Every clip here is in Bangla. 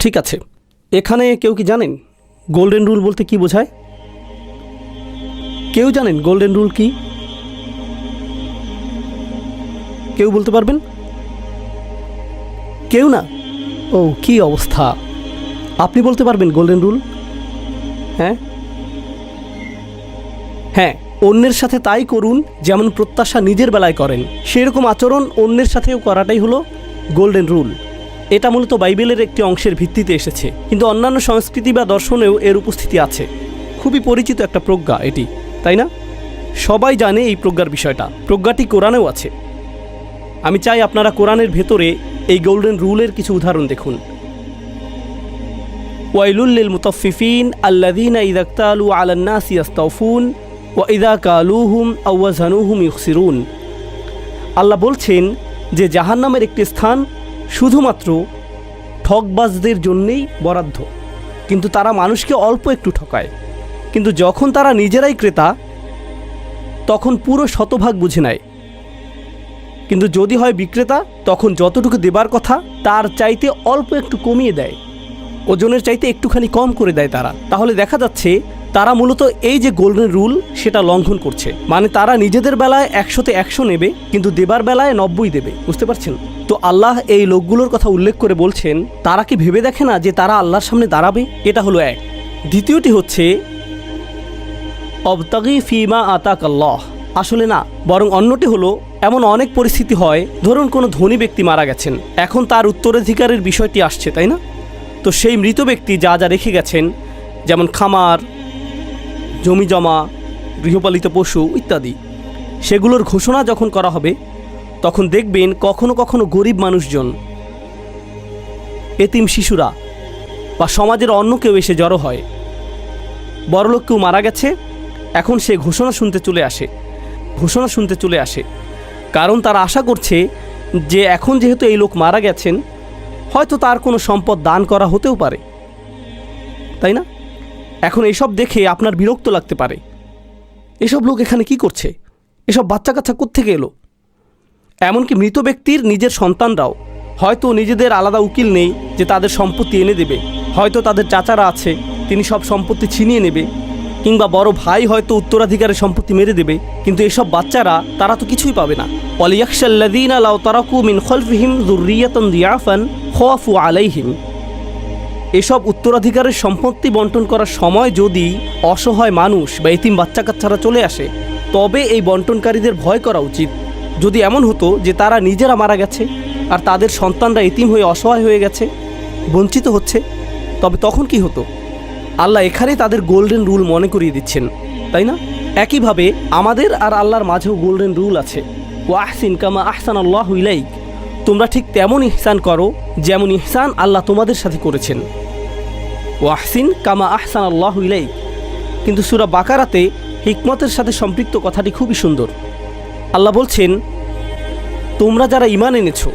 ঠিক আছে, এখানে কেউ কি জানেন গোল্ডেন রুল বলতে কি বোঝায়? কেউ জানেন গোল্ডেন রুল কি? কেউ বলতে পারবেন? কেউ না? ও কি অবস্থা! আপনি বলতে পারবেন গোল্ডেন রুল? হ্যাঁ হ্যাঁ, অন্যের সাথে তাই করুন যেমন প্রত্যাশা নিজের বেলায় করেন, সেরকম আচরণ অন্যের সাথেও করাটাই হলো গোল্ডেন রুল। এটা মূলত বাইবেলের একটি অংশের ভিত্তিতে এসেছে, কিন্তু অন্যান্য সংস্কৃতি বা দর্শনেও এর উপস্থিতি আছে। খুবই পরিচিত একটা প্রজ্ঞা এটি, তাই না? সবাই জানে এই প্রজ্ঞার বিষয়টা, প্রজ্ঞাটি কোরআনেও আছে। আমি চাই আপনারা কোরআনের ভেতরে এই গোল্ডেন রুলের কিছু উদাহরণ দেখুন। ওয়াইলুল লিল মুতাফফিফিন আল্লাযীনা ইযা ইক্তালু আলান নাসি ইস্তাওফুন ওয়া ইযা কালুহুম আও ওয়াজানুহুম ইখসিরুন। আল্লাহ বলছেন যে জাহান্নামের একটি স্থান শুধুমাত্র ঠকবাজদের জন্যেই বরাদ্দ, কিন্তু তারা মানুষকে অল্প একটু ঠকায়। কিন্তু যখন তারা নিজেরাই ক্রেতা তখন পুরো শতভাগ বুঝে নেয়, কিন্তু যদি হয় বিক্রেতা তখন যতটুকু দেবার কথা তার চাইতে অল্প একটু কমিয়ে দেয়, ওজনের চাইতে একটুখানি কম করে দেয় তারা। তাহলে দেখা যাচ্ছে তারা মূলত এই যে গোল্ডেন রুল সেটা লঙ্ঘন করছে। মানে তারা নিজেদের বেলায় 100-তে 100 নেবে, কিন্তু দেবার বেলায় 90 দেবে। বুঝতে পারছেন তো? আল্লাহ এই লোকগুলোর কথা উল্লেখ করে বলছেন তারা কি ভেবে দেখে না যে তারা আল্লাহর সামনে দাঁড়াবে? এটা হলো এক। দ্বিতীয়টি হচ্ছে অবতাগি ফিমা আতাক আল্লাহ। আসলে না, বরং অন্যটি হলো এমন অনেক পরিস্থিতি হয়, ধরুন কোনো ধনী ব্যক্তি মারা গেছেন, এখন তার উত্তরাধিকারের বিষয়টি আসছে, তাই না? তো সেই মৃত ব্যক্তি যা যা রেখে গেছেন, যেমন খামার, জমি জমা, গৃহপালিত পশু ইত্যাদি, সেগুলোর ঘোষণা যখন করা হবে তখন দেখবেন কখনো কখনো গরিব মানুষজন, এতিম শিশুরা বা সমাজের অন্য কেউ এসে জড়ো হয়। বড়লোক কেউ মারা গেছে, এখন সে ঘোষণা শুনতে চলে আসে, কারণ তারা আশা করছে যে এখন যেহেতু এই লোক মারা গেছেন হয়তো তার কোনো সম্পদ দান করা হতেও পারে, তাই না? এখন এসব দেখে আপনার বিরক্ত লাগতে পারে, এসব লোক এখানে কি করছে, এসব বাচ্চা কাচ্চা কোত্থেকে এলো? এমনকি মৃত ব্যক্তির নিজের সন্তানরাও হয়তো নিজেদের আলাদা উকিল নেই যে তাদের সম্পত্তি এনে দেবে, হয়তো তাদের চাচারা আছে তিনি সব সম্পত্তি ছিনিয়ে নেবে, কিংবা বড় ভাই হয়তো উত্তরাধিকারের সম্পত্তি মেরে দেবে, কিন্তু এসব বাচ্চারা তারা তো কিছুই পাবে না। ওয়ালিয়াখশাল্লাযীনা লাউ তারাকু মিন খালফিহিম যুররিয়াতান দিয়াফান খাফু আলাইহিম। এসব উত্তরাধিকারের সম্পত্তি বন্টন করার সময় যদি অসহায় মানুষ বা এতিম বাচ্চা কাচ্চারা চলে আসে, তবে এই বন্টনকারীদের ভয় করা উচিত। যদি এমন হতো যে তারা নিজেরা মারা গেছে আর তাদের সন্তানরা এতিম হয়ে অসহায় হয়ে গেছে, বঞ্চিত হচ্ছে, তবে তখন কি হতো? আল্লাহ এখানে তাদের গোল্ডেন রুল মনে করিয়ে দিচ্ছেন, তাই না? একইভাবে আমাদের আর আল্লাহর মাঝেও গোল্ডেন রুল আছে। ওয়া আহসিন কামা আহসানাল্লাহু ইলাইক। তোমরা ঠিক তেমন ইহসান করো যেমন ইহসান আল্লাহ তোমাদের সাথে করেছেন। ওয়া আহসিন কামা আহসানাল্লাহু ইলাইক। কিন্তু সূরা বাকারাতে হিকমতের সাথে সম্পৃক্ত কথাটি খুবই সুন্দর। আল্লাহ বলছেন, তোমরা যারা ঈমান এনেছো,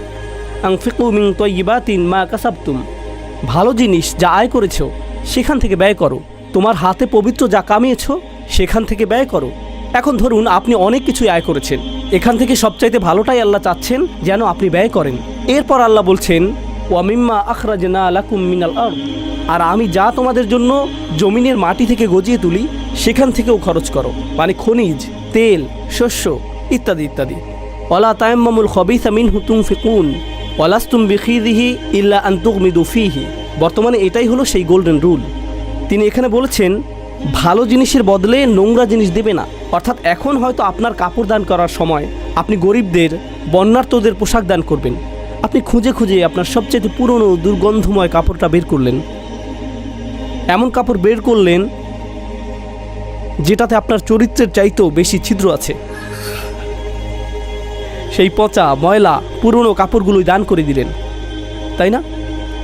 আনফিকু মিন তাইয়্যিবাতিন মা কাসাবতুম। ভালো জিনিস যা আয় করেছো সেখান থেকে ব্যয় করো। তোমার হাতে পবিত্র যা কামিয়েছো সেখান থেকে ব্যয় করো। এখন ধরুন আপনি অনেক কিছুই আয় করেছেন, এখান থেকে সবচাইতে ভালোটাই আল্লাহ চাচ্ছেন যেন আপনি ব্যয় করেন। এরপর আল্লাহ বলছেন, ওয়া মিম্মা আখরাজনা লাকুম মিনাল আরদ। আর আমি যা তোমাদের জন্য জমিনের মাটি থেকে গজিয়ে তুলি সেখান থেকেও খরচ করো, মানে খনিজ, তেল, শস্য ইত্যাদি ইত্যাদি। ওয়ালা তায়াম্মামুল খাবিসা মিনহু তুনফিকুন ওয়ালাস্তুম বিখিযিহি ইল্লা আন তুগমিদু ফীহি। বর্তমানে এটাই হলো সেই গোল্ডেন রুল। তিনি এখানে বলেছেন ভালো জিনিসের বদলে নোংরা জিনিস দেবে না। অর্থাৎ এখন হয়তো আপনার কাপড় দান করার সময় আপনি গরিবদের, বন্যার্তদের পোশাক দান করবেন। আপনি খুঁজে খুঁজে আপনার সবচেয়ে পুরনো দুর্গন্ধময় কাপড়টা বের করলেন, এমন কাপড় বের করলেন যেটাতে আপনার চরিত্রের চাইতেও বেশি ছিদ্র আছে, সেই পচা ময়লা পুরনো কাপড়গুলোই দান করে দিলেন, তাই না?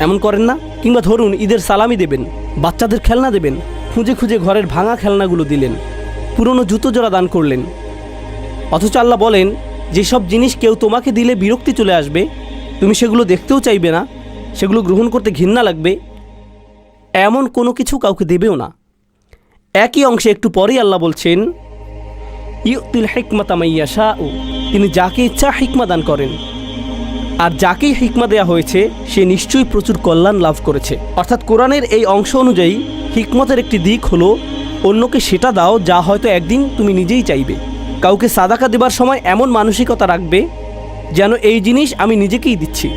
এমন করেন না? কিংবা ধরুন ঈদের সালামি দেবেন, বাচ্চাদের খেলনা দেবেন, খুঁজে খুঁজে ঘরের ভাঙা খেলনাগুলো দিলেন, পুরনো জুতো জোড়া দান করলেন। অথচ আল্লাহ বলেন যেসব জিনিস কেউ তোমাকে দিলে বিরক্তি চলে আসবে, তুমি সেগুলো দেখতেও চাইবে না, সেগুলো গ্রহণ করতে ঘৃণা লাগবে, এমন কোনো কিছু কাউকে দেবেও না। একই অংশে একটু পরেই আল্লাহ বলছেন, ইউতিল হিকমাতা মান ইয়াশাউ। তিনি যাকে ইচ্ছা হিকমা দান করেন। আর যাকেই হিকমা দেয়া হয়েছে সে নিশ্চয়ই প্রচুর কল্যাণ লাভ করেছে। অর্থাৎ কোরআনের এই অংশ অনুযায়ী হিকমতের একটি দিক হলো অন্যকে সেটা দাও যা হয়তো একদিন তুমি নিজেই চাইবে। কাউকে সাদাকা দেবার সময় এমন মানসিকতা রাখবে যেন এই জিনিস আমি নিজেকেই দিচ্ছি,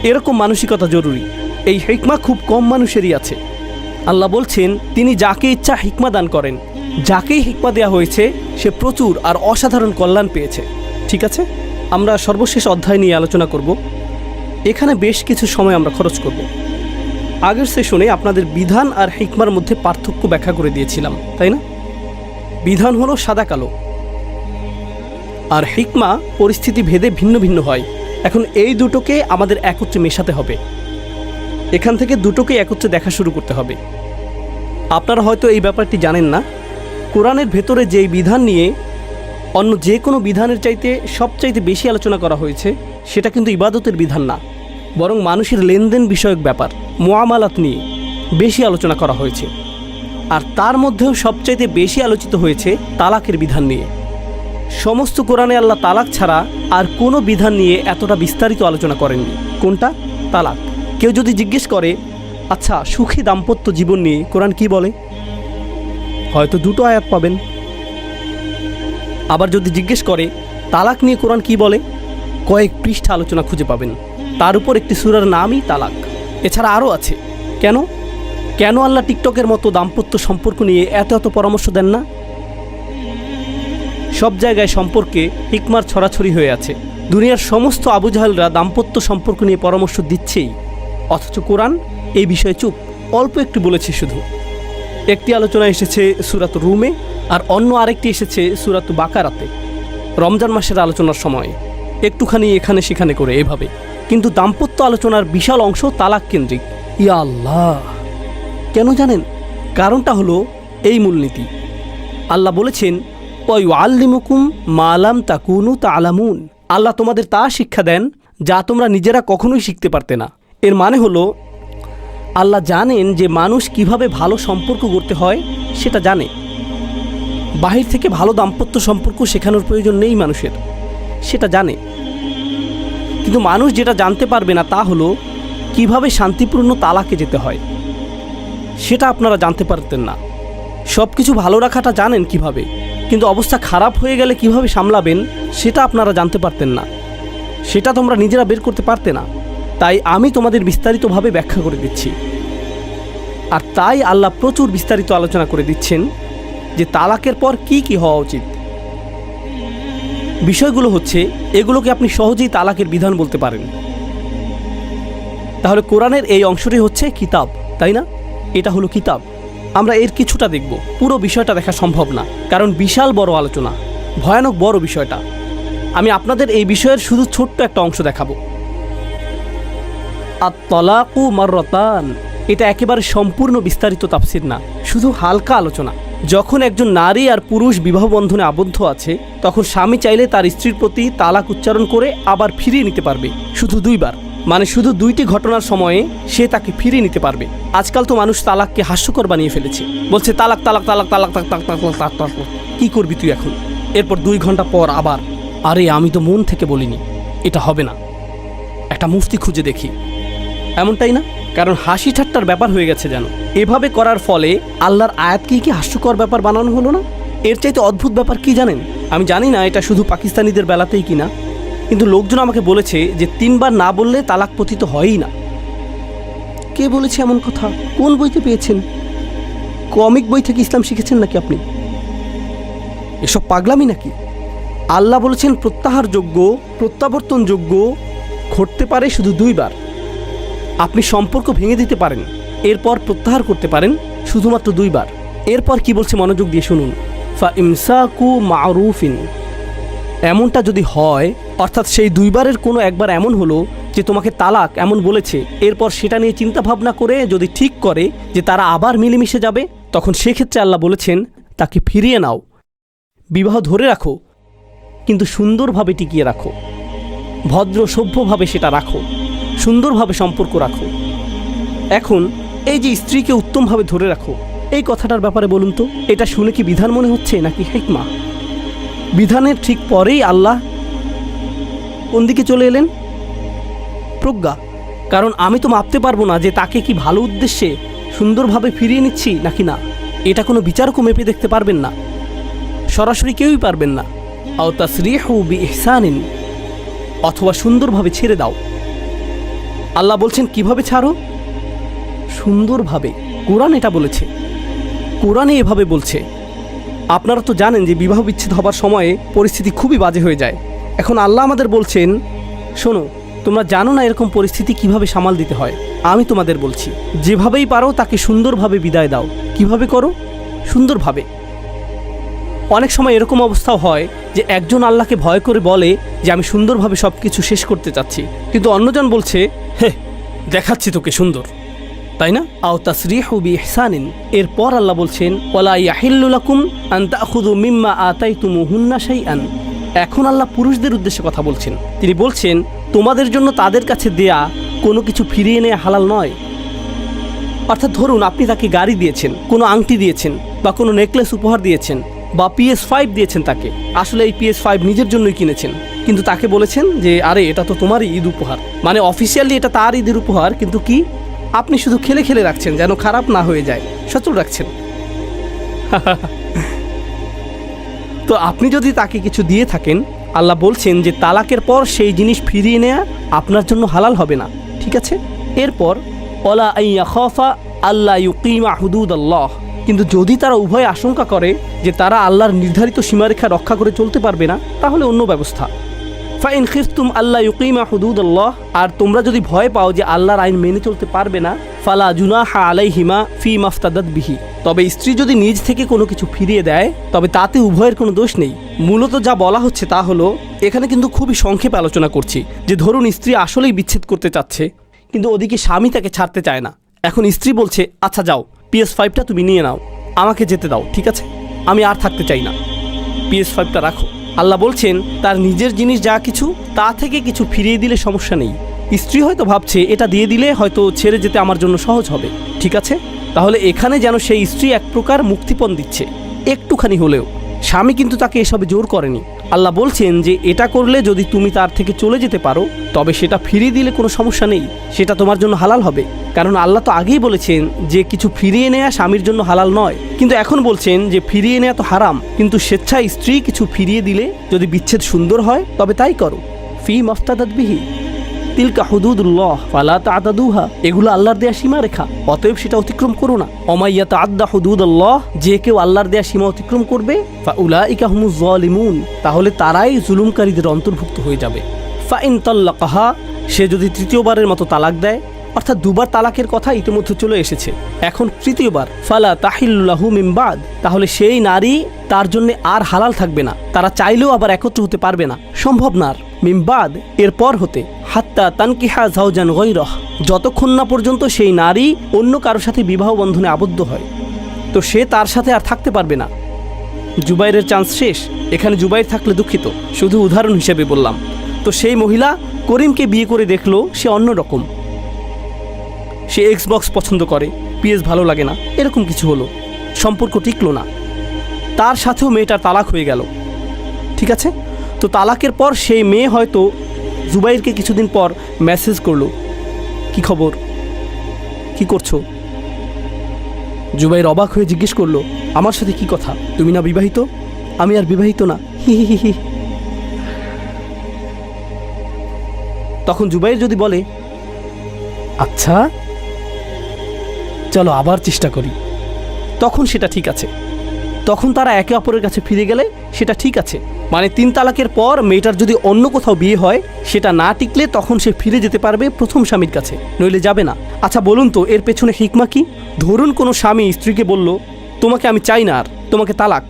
এরকম মানসিকতা জরুরি। এই হিকমা খুব কম মানুষেরই আছে। আল্লাহ বলছেন তিনি যাকে ইচ্ছা হিকমা দান করেন, যাকেই হিকমা দেওয়া হয়েছে সে প্রচুর আর অসাধারণ কল্যাণ পেয়েছে। ঠিক আছে, আমরা সর্বশেষ অধ্যায় নিয়ে আলোচনা করব। এখানে বেশ কিছু সময় আমরা খরচ করব। আগের সেশনে আপনাদের বিধান আর হিকমার মধ্যে পার্থক্য ব্যাখ্যা করে দিয়েছিলাম, তাই না? বিধান হলো সাদা কালো, আর হিকমা পরিস্থিতি ভেদে ভিন্ন ভিন্ন হয়। এখন এই দুটোকে আমাদের একত্রে মেশাতে হবে। এখান থেকে দুটোকে একত্রে দেখা শুরু করতে হবে। আপনারা হয়তো এই ব্যাপারটি জানেন না, কোরআনের ভেতরে যেই বিধান নিয়ে অন্য যে কোনো বিধানের চাইতে সবচাইতে বেশি আলোচনা করা হয়েছে সেটা কিন্তু ইবাদতের বিধান না, বরং মানুষের লেনদেন বিষয়ক ব্যাপার, মুআমালাত নিয়ে বেশি আলোচনা করা হয়েছে। আর তার মধ্যেও সবচাইতে বেশি আলোচিত হয়েছে তালাকের বিধান নিয়ে। সমস্ত কোরআনে আল্লাহ তালাক ছাড়া আর কোনো বিধান নিয়ে এতটা বিস্তারিত আলোচনা করেননি। কোনটা? তালাক। কেউ যদি জিজ্ঞেস করে আচ্ছা সুখী দাম্পত্য জীবন নিয়ে কোরআন কি বলে, হয়তো দুটো আয়াত পাবেন। আবার যদি জিজ্ঞেস করে তালাক নিয়ে কোরআন কি বলে, কয়েক পৃষ্ঠা আলোচনা খুঁজে পাবেন। তার উপর একটি সূরার নামই তালাক। এছাড়া আরও আছে। কেন কেন আল্লাহ টিকটকের মতো দাম্পত্য সম্পর্ক নিয়ে এত এত পরামর্শ দেন না? সব জায়গায় সম্পর্কে হিকমার ছড়াছড়ি হয়ে আছে। দুনিয়ার সমস্ত আবু জাহেলরা দাম্পত্য সম্পর্ক নিয়ে পরামর্শ দিচ্ছেই, অথচ কোরআন এই বিষয়ে চুপ। অল্প একটু বলেছে শুধু। একটি আলোচনা এসেছে সূরাত রুমে, আর অন্য আরেকটি এসেছে সূরাত বাকারাতে রমজান মাসের আলোচনার সময়, একটুখানি এখানে সেখানে করে এভাবে। কিন্তু দাম্পত্য আলোচনার বিশাল অংশ তালাক কেন্দ্রিক। ইয়া আল্লাহ, কেন জানেন? কারণটা হলো এই মূলনীতি। আল্লাহ বলেছেন ওয়ায়ুআল্লিমুকুম মা লাম তাকুনু তা'লামুন। আল্লাহ তোমাদের তা শিক্ষা দেন যা তোমরা নিজেরা কখনোই শিখতে পারতে না। এর মানে হলো আল্লাহ জানেন যে মানুষ কিভাবে ভালো সম্পর্ক গড়তে হয় সেটা জানে। বাহির থেকে ভালো দাম্পত্য সম্পর্ক শেখানোর প্রয়োজন নেই মানুষের, সেটা জানে। কিন্তু মানুষ যেটা জানতে পারবে না তা হলো কিভাবে শান্তিপূর্ণ তালাকে যেতে হয়, সেটা আপনারা জানতে পারতেন না। সব কিছু ভালো রাখাটা জানেন কিভাবে, কিন্তু অবস্থা খারাপ হয়ে গেলে কিভাবে সামলাবেন সেটা আপনারা জানতে পারতেন না। সেটা তোমরা নিজেরা বের করতে পারতে না। তাই আমি তোমাদের বিস্তারিতভাবে ব্যাখ্যা করে দিচ্ছি। আর তাই আল্লাহ প্রচুর বিস্তারিত আলোচনা করে দিচ্ছেন যে তালাকের পর কি কি হওয়া উচিত। বিষয়গুলো হচ্ছে এগুলোকে আপনি সহজেই তালাকের বিধান বলতে পারেন। তাহলে কোরআনের এই অংশটি হচ্ছে কিতাব, তাই না? এটা হলো কিতাব। আমরা এর কিছুটা দেখব, পুরো বিষয়টা দেখা সম্ভব না, কারণ বিশাল বড় আলোচনা, ভয়ানক বড় বিষয়টা। আমি আপনাদের এই বিষয়ের শুধু ছোট্ট একটা অংশ দেখাবো। আত-তালাকু মাররাতান, এটা একেবারে সম্পূর্ণ বিস্তারিত তাফসীর না, শুধু হালকা আলোচনা। যখন একজন নারী আর পুরুষ বিবাহ বন্ধনে আবদ্ধ আছে, তখন স্বামী চাইলে তার স্ত্রীর প্রতি তালাক উচ্চারণ করে আবার ফিরিয়ে নিতে পারবে, শুধু দুইবার। মানে শুধু দুইটি ঘটনার সময়ে সে তাকে ফিরিয়ে নিতে পারবে। আজকাল তো মানুষ তালাককে হাস্যকর বানিয়ে ফেলেছে, বলছে তালাক তালাক তালাক তালাক তালাক তালাক তালাক তালাক। কি করবি তুই এখন? এরপর 2 ঘন্টা পর আবার, আরে আমি তো মন থেকে বলিনি, এটা হবে না, একটা মুফতি খুঁজে দেখি। এমনটাই না? কারণ হাসি ঠাট্টার ব্যাপার হয়ে গেছে যেন। এভাবে করার ফলে আল্লাহর আয়াতকে কি হাস্যকর ব্যাপার বানানো হলো না? এর চাইতে অদ্ভুত ব্যাপার কি জানেন? আমি জানি না এটা শুধু পাকিস্তানিদের বেলাতেই কিনা, কিন্তু লোকজন আমাকে বলেছে যে 3 বার না বললে তালাক পতিত হয়ই না। কে বলেছে এমন কথা? কোন বইতে পেয়েছেন? কমিক বই থেকে ইসলাম শিখেছেন নাকি আপনি? এসব পাগলামি নাকি? আল্লাহ বলেছেন প্রত্যাহারযোগ্য, প্রত্যাবর্তনযোগ্য ঘটতে পারে শুধু 2 বার। আপনি সম্পর্ক ভেঙে দিতে পারেন, এরপর প্রত্যাহার করতে পারেন শুধুমাত্র 2 বার। এরপর কি বলছে মনোযোগ দিয়ে শুনুন। ফা ইমসাকু মারুফিন, এমনটা যদি হয়, অর্থাৎ সেই 2 বারের কোনো একবার এমন হলো যে তোমাকে তালাক এমন বলেছে, এরপর সেটা নিয়ে চিন্তা ভাবনা করে যদি ঠিক করে যে তারা আবার মিলেমিশে যাবে, তখন সেক্ষেত্রে আল্লাহ বলেছেন তাকে ফিরিয়ে নাও, বিবাহ ধরে রাখো, কিন্তু সুন্দরভাবে টিকিয়ে রাখো, ভদ্র সভ্যভাবে সেটা রাখো, সুন্দরভাবে সম্পর্ক রাখো। এখন এই যে স্ত্রীকে উত্তমভাবে ধরে রাখো, এই কথাটার ব্যাপারে বলুন তো, এটা শুনে কি বিধান মনে হচ্ছে নাকি হিকমা? বিধানের ঠিক পরেই আল্লাহ কোন দিকে চলে এলেন? প্রজ্ঞা, কারণ আমি তো মাপতে পারবো না যে তাকে কি ভালো উদ্দেশ্যে সুন্দরভাবে ফিরিয়ে নিচ্ছি নাকি না। এটা কোনো বিচারকও মেপে দেখতে পারবেন না, সরাসরি কেউই পারবেন না। আও তাসরিহু বিইহসানিন, অথবা সুন্দরভাবে ছেড়ে দাও। আল্লাহ বলছেন কিভাবে ছাড়ো? সুন্দরভাবে। কোরআন এটা বলেছে, কোরআনে এভাবে বলছে। আপনারা তো জানেন যে বিবাহ বিচ্ছেদ হবার সময়ে পরিস্থিতি খুবই বাজে হয়ে যায়। এখন আল্লাহ আমাদের বলছেন, শোনো, তোমরা জানো না এরকম পরিস্থিতি কিভাবে সামাল দিতে হয়। আমি তোমাদের বলছি, যেভাবেই পারো তাকে সুন্দরভাবে বিদায় দাও। কিভাবে করো? সুন্দরভাবে। অনেক সময় এরকম অবস্থাও হয় যে একজন আল্লাহকে ভয় করে বলে যে আমি সুন্দরভাবে সব কিছু শেষ করতে চাচ্ছি, কিন্তু অন্যজন বলছে, হে, দেখাচ্ছি তোকে সুন্দর, তাই না? আও তাসরিহু বিইহসানিন। এরপর আল্লাহ বলছেন, ওয়ালা ইয়াহিল্লু লাকুম আন তাখুযু মিম্মা আতাইতুমুহুন্না শাইআন। এখন আল্লাহ পুরুষদের উদ্দেশ্যে কথা বলছেন। তিনি বলছেন, তোমাদের জন্য তাদের কাছে দেয়া কোনো কিছু ফিরিয়ে নেওয়া হালাল নয়। অর্থাৎ ধরুন আপনি তাকে গাড়ি দিয়েছেন, কোনো আংটি দিয়েছেন, বা কোনো নেকলেস উপহার দিয়েছেন, বা PS5 দিয়েছেন তাকে। আসলে এই PS5 নিজের জন্যই কিনেছেন, কিন্তু তাকে বলেছেন যে আরে এটা তো তোমারই ঈদ উপহার, মানে অফিসিয়ালি এটা তার ঈদের উপহার, কিন্তু কি আপনি শুধু খেলে খেলে রাখছেন যেন খারাপ না হয়ে যায়, সচল রাখছেন। তো আপনি যদি তাকে কিছু দিয়ে থাকেন, আল্লাহ বলছেন যে তালাকের পর সেই জিনিস ফিরিয়ে নেওয়া আপনার জন্য হালাল হবে না, ঠিক আছে? এরপর ওয়ালা আইয়া খাফা আল্লাহ ইউকিমা হুদুদাল্লাহ, কিন্তু যদি তারা উভয় আশঙ্কা করে যে তারা আল্লাহর নির্ধারিত সীমারেখা রক্ষা করে চলতে পারবে না, তাহলে অন্য ব্যবস্থা। ফাইন খিফতুম আল্লাহ ইউকিমা হুদুদাল্লাহ, আর তোমরা যদি ভয় পাও যে আল্লাহর আইন মেনে চলতে পারবে না, ফালা জুনাহা আলাইহিমা ফি মাফতাদাত বিহি, তবে স্ত্রী যদি নিজ থেকে কোনো কিছু ফিরিয়ে দেয় তবে তাতে উভয়ের কোনো দোষ নেই। মূলত যা বলা হচ্ছে তা হলো, এখানে কিন্তু খুবই সংক্ষেপে আলোচনা করছি, যে ধরুন স্ত্রী আসলেই বিচ্ছেদ করতে চাচ্ছে, কিন্তু ওদিকে স্বামী তাকে ছাড়তে চায় না। এখন স্ত্রী বলছে, আচ্ছা যাও, PS5টা তুমি নিয়ে নাও, আমাকে যেতে দাও, ঠিক আছে, আমি আর থাকতে চাই না, PS5টা রাখো। আল্লাহ বলছেন তার নিজের জিনিস যা কিছু তা থেকে কিছু ফিরিয়ে দিলে সমস্যা নেই। স্ত্রী হয়তো ভাবছে এটা দিয়ে দিলে হয়তো ছেড়ে যেতে আমার জন্য সহজ হবে, ঠিক আছে? তাহলে এখানে যেন সেই স্ত্রী এক প্রকার মুক্তিপণ দিচ্ছে, একটুখানি হলেও। স্বামী কিন্তু তাকে এসবে জোর করেনি। আল্লাহ বলছেন যে এটা করলে যদি তুমি তার থেকে চলে যেতে পারো তবে সেটা ফিরিয়ে দিলে কোনো সমস্যা নেই, সেটা তোমার জন্য হালাল হবে। কারণ আল্লাহ তো আগেই বলেছেন যে কিছু ফিরিয়ে নেওয়া স্বামীর জন্য হালাল নয়, কিন্তু এখন বলছেন যে ফিরিয়ে নেওয়া তো হারাম, কিন্তু স্বেচ্ছায় স্ত্রী কিছু ফিরিয়ে দিলে যদি বিচ্ছেদ সুন্দর হয় তবে তাই করো। ফি মাফতাদাত বিহি তিলকা হুদুদুল্লাহ ফালা তা'তাদুহা, এগুলো আল্লাহর দেয়া সীমারেখা, অতএব সেটা অতিক্রম করো না। ওমাইয়া তা'আদ্দা হুদুদাল্লাহ, যে কেউ আল্লাহর দেয়া সীমা অতিক্রম করবে, ফাউলাইকা হুমুজ যালিমুন, তাহলে তারাই জুলুমকারীদের অন্তর্ভুক্ত হয়ে যাবে। ফাইন তাল্লাকাহা, সে যদি তৃতীয়বারের মতো তালাক দেয়, অর্থাৎ দুবার তালাকের কথা ইতিমধ্যে চলে এসেছে, এখন তৃতীয়বার, ফালা তাহিল্লু লাহু মিন বাদ, তাহলে সেই নারী তার জন্য আর হালাল থাকবে না, তারা চাইলেও আবার একত্র হতে পারবে না, সম্ভব না। মিন বাদ, এরপর হতে, হাত্তা তানকিহা যাওজান গায়রাহ, যতক্ষণ না পর্যন্ত সেই নারী অন্য কারো সাথে বিবাহ বন্ধনে আবদ্ধ হয়, তো সে তার সাথে আর থাকতে পারবে না। জুবাইরের চান্স শেষ। এখানে জুবাইর থাকলে দুঃখিত, শুধু উদাহরণ হিসেবে বললাম। তো সেই মহিলা করিমকে বিয়ে করে দেখলো সে অন্যরকম, সে এক্সবক্স পছন্দ করে, PS ভালো লাগে না, এরকম কিছু হলো, সম্পর্ক টিকলো না, তার সাথেও মেয়েটার তালাক হয়ে গেল, ঠিক আছে? তো তালাকের পর সেই মেয়ে হয়তো জুবাইরকে কিছুদিন পর মেসেজ করলো, কি খবর, কি করছো? জুবাইর অবাক হয়ে জিজ্ঞেস করলো, আমার সাথে কি কথা, তুমি না বিবাহিত? আমি আর বিবাহিত না, হি হি হি হি। তখন জুবাইর যদি বলে, আচ্ছা চলো আবার চেষ্টা করি, তখন সেটা ঠিক আছে, তখন তারা একে অপরের কাছে ফিরে গেলে সেটা ঠিক আছে। মানে 3 তালাকের পর মেয়েটার যদি অন্য কোথাও বিয়ে হয়, সেটা না টিকলে তখন সে ফিরে যেতে পারবে প্রথম স্বামীর কাছে, নইলে যাবে না। আচ্ছা বলুন তো এর পেছনে হিকমা কি? ধরুন কোনো স্বামী স্ত্রীকে বলল, তোমাকে আমি চাই না আর, তোমাকে তালাক।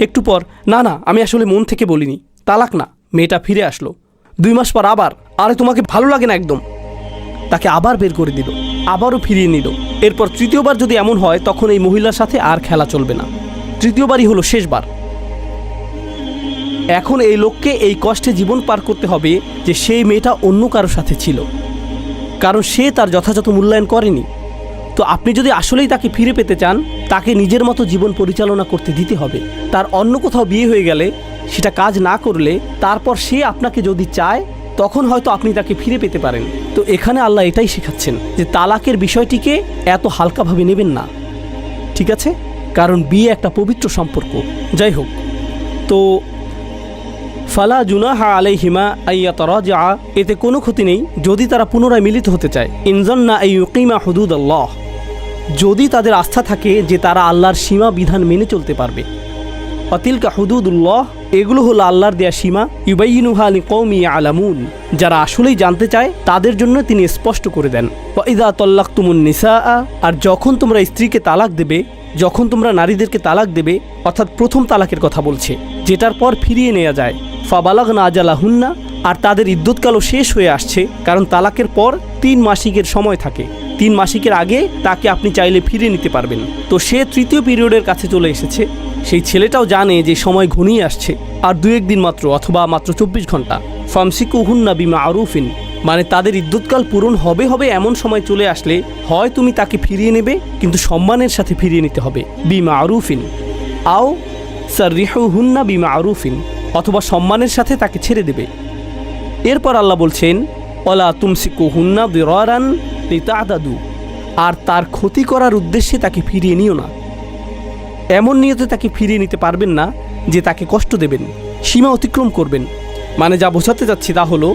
একটু পর, না না আমি আসলে মন থেকে বলিনি, তালাক না। মেয়েটা ফিরে আসলো 2 মাস পর আবার, আরে তোমাকে ভালো লাগে না একদম, তাকে আবার বের করে দিল, আবারও ফিরিয়ে নিল। এরপর তৃতীয়বার যদি এমন হয় তখন এই মহিলার সাথে আর খেলা চলবে না, তৃতীয়বারই হলো শেষবার। এখন এই লোককে এই কষ্টে জীবন পার করতে হবে যে সেই মেয়েটা অন্য কারোর সাথে ছিল, কারণ সে তার যথাযথ মূল্যায়ন করেনি। তো আপনি যদি আসলেই তাকে ফিরে পেতে চান, তাকে নিজের মতো জীবন পরিচালনা করতে দিতে হবে। তার অন্য কোথাও বিয়ে হয়ে গেলে, সেটা কাজ না করলে, তারপর সে আপনাকে যদি চায় তখন হয়তো আপনি তাকে ফিরে পেতে পারেন। তো এখানে আল্লাহ এটাই শেখাচ্ছেন যে তালাকের বিষয়টিকে এত হালকাভাবে নেবেন না, ঠিক আছে? কারণ বিয়ে একটা পবিত্র সম্পর্ক। যাই হোক, তো ফালা জুনাহা আলাইহিমা আইয়াতারাজা, এতে কোনো ক্ষতি নেই যদি তারা পুনরায় মিলিত হতে চায়। ইনজান্না আইয়ুকিমা হুদুদাল্লাহ, যদি তাদের আস্থা থাকে যে তারা আল্লাহর সীমা বিধান মেনে চলতে পারবে। অতিলকা হুদুদুল্লাহ, এগুলো হলো আল্লাহর দেয়া সীমা। ইউবাইয়িনুহা লিকওমি ইয়ালামুন, যারা আসলেই জানতে চায় তাদের জন্য তিনি স্পষ্ট করে দেন। ওয়া ইযা তাল্লাকতুমুন নিসাআ, আর যখন তোমরা স্ত্রীকে তালাক দেবে, যখন তোমরা নারীদেরকে তালাক দেবে, অর্থাৎ প্রথম তালাকের কথা বলছে, যেটার পর ফিরিয়ে নেওয়া যায়। ফাবালাগনা আজালাহুন্না, আর তাদের ইদ্যুৎকালও শেষ হয়ে আসছে, কারণ তালাকের পর 3 মাসিকের সময় থাকে। 3 মাসিকের আগে তাকে আপনি চাইলে ফিরিয়ে নিতে পারবেন। তো সে তৃতীয় পিরিয়ডের কাছে চলে এসেছে। সেই ছেলেটাও জানে যে সময় ঘনিয়ে আসছে, আর 2-1 দিন মাত্র, অথবা মাত্র 24 ঘন্টা। ফামসিকুহুন্না বিমারুফিন, মানে তাদের ইদ্যুৎকাল পূরণ হবে এমন সময় চলে আসলে হয় তুমি তাকে ফিরিয়ে নেবে, কিন্তু সম্মানের সাথে ফিরিয়ে নিতে হবে, বিমারুফিন। আও সাররিহুহুন্না বিমারুফিন, অথবা সম্মানের সাথে তাকে ছেড়ে দেবে। এরপর আল্লাহ বলছেন ওয়ালা তুমসিকুহুন্না দিরারান লিতা'তাদু, আর তার ক্ষতি করার উদ্দেশ্যে তাকে ফিরিয়ে নিও না। এমন নিয়তে তাকে ফিরিয়ে নিতে পারবেন না যে তাকে কষ্ট দেবেন, সীমা অতিক্রম করবেন। মানে যা বোঝাতে যাচ্ছি তা হলো,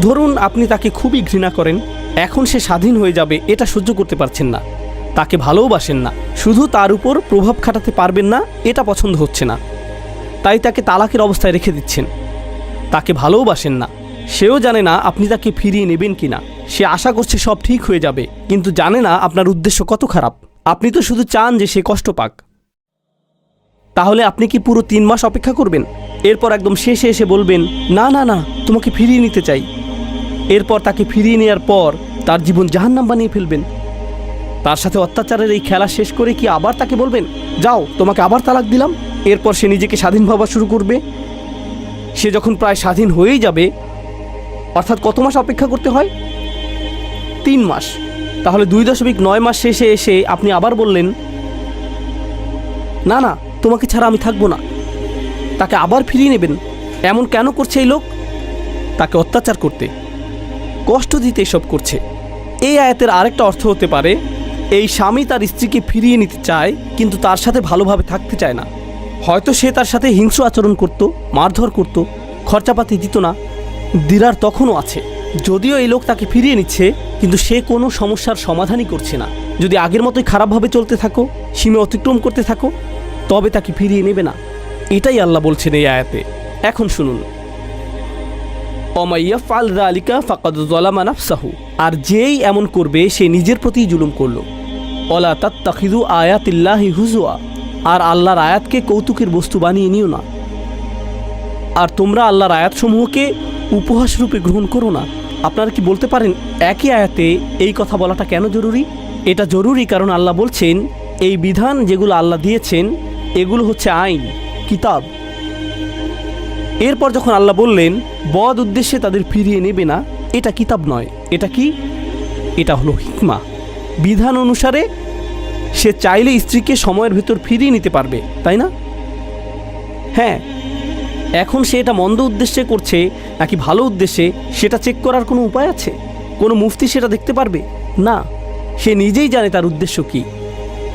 ধরুন আপনি তাকে খুবই ঘৃণা করেন, এখন সে স্বাধীন হয়ে যাবে এটা সহ্য করতে পারছেন না, তাকে ভালোবাসেন না, শুধু তার উপর প্রভাব খাটাতে পারবেন না এটা পছন্দ হচ্ছে না, তাই তাকে তালাকের অবস্থায় রেখে দিচ্ছেন। তাকে ভালোবাসেন না, সেও জানে না আপনি তাকে ফিরিয়ে নেবেন কিনা। সে আশা করছে সব ঠিক হয়ে যাবে, কিন্তু জানে না আপনার উদ্দেশ্য কত খারাপ। আপনি তো শুধু চান যে সে কষ্ট পাক। তাহলে আপনি কি পুরো 3 মাস অপেক্ষা করবেন? এরপর একদম শেষে এসে বলবেন না না না, তোমাকে ফিরিয়ে নিতে চাই। এরপর তাকে ফিরিয়ে নেওয়ার পর তার জীবন জাহান্নাম বানিয়ে ফেলবেন। তার সাথে অত্যাচারের এই খেলা শেষ করে কি আবার তাকে বলবেন যাও তোমাকে আবার তালাক দিলাম? এরপর সে নিজেকে স্বাধীন ভাবা শুরু করবে। সে যখন প্রায় স্বাধীন হয়েই যাবে, অর্থাৎ কত মাস অপেক্ষা করতে হয়? 3 মাস। তাহলে 2.9 মাস শেষে এসে আপনি আবার বললেন না না, তোমাকে ছাড়া আমি থাকবো না। তাকে আবার ফিরিয়ে নেবেন। এমন কেন করছে এই লোক? তাকে অত্যাচার করতে, কষ্ট দিতে এসব করছে। এই আয়াতের আরেকটা অর্থ হতে পারে, এই স্বামী তার স্ত্রীকে ফিরিয়ে নিতে চায় কিন্তু তার সাথে ভালোভাবে থাকতে চায় না। হয়তো সে তার সাথে হিংস্র আচরণ করত, মারধর করত, খরচাপাতি দিত না। দিরার তখনও আছে। যদিও এই লোক তাকে ফিরিয়ে নিচ্ছে, কিন্তু সে কোনো সমস্যার সমাধানই করছে না। যদি আগের মতোই খারাপভাবে চলতে থাকো, সীমা অতিক্রম করতে থাকো, তবে তাকে ফিরিয়ে নেবে না। এটাই আল্লাহ বলছেন এই আয়াতে। এখন শুনুন, ওমাইয়াফআল যালিকা ফাকাদ যালামা নাফসাহু, আর যেই এমন করবে সে নিজের প্রতিই জুলুম করলো। ওয়ালা তাত্তাখিযু আয়াতিল্লাহি হুজুয়া, আর আল্লাহর আয়াতকে কৌতুকের বস্তু বানিয়ে নিও না। আর তোমরা আল্লাহর আয়াতসমূহকে উপহাস রূপে গ্রহণ করো না। আপনারা কি বলতে পারেন একই আয়াতে এই কথা বলাটা কেন জরুরি? এটা জরুরি কারণ আল্লাহ বলছেন এই বিধান যেগুলো আল্লাহ দিয়েছেন এগুলো হচ্ছে আইন, কিতাব। এরপর যখন আল্লাহ বললেন বদ উদ্দেশ্যে তাদের ফিরিয়ে নেবে না, এটা কিতাব নয়, এটা কি? এটা হলো হিকমা। বিধান অনুসারে সে চাইলে স্ত্রীকে সময়ের ভেতর ফিরিয়ে নিতে পারবে, তাই না? হ্যাঁ, এখন সে এটা মন্দ উদ্দেশ্যে করছে নাকি ভালো উদ্দেশ্যে সেটা চেক করার কোনো উপায় আছে? কোনো মুফতি সেটা দেখতে পারবে না। সে নিজেই জানে তার উদ্দেশ্য কি,